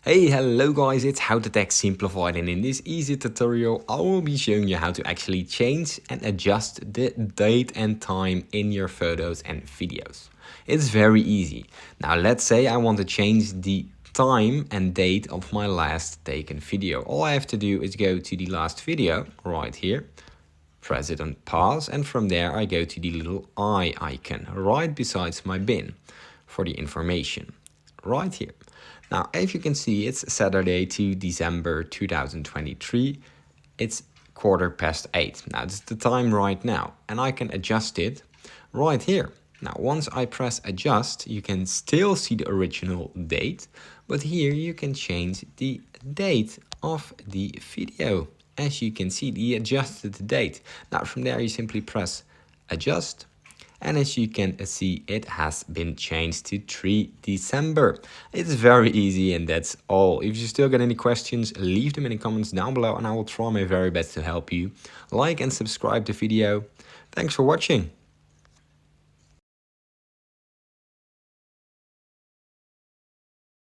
Hey, hello guys, it's How to Tech Simplified, and in this easy tutorial I will be showing you how to actually change and adjust the date and time in your photos and videos. It's very easy. Now let's say I want to change the time and date of my last taken video. All I have to do is go to the last video right here, press it on pause, and from there I go to the little eye icon right besides my bin for the information right here. Now, as you can see, it's Saturday to December 2023. It's 8:15. Now, it's the time right now, and I can adjust it right here. Now, once I press adjust, you can still see the original date, but here you can change the date of the video. As you can see, the adjusted date. Now, from there, you simply press adjust. And as you can see, it has been changed to 3 December. It's very easy, and that's all. If you still got any questions, leave them in the comments down below and I will try my very best to help you. Like and subscribe the video. Thanks for watching.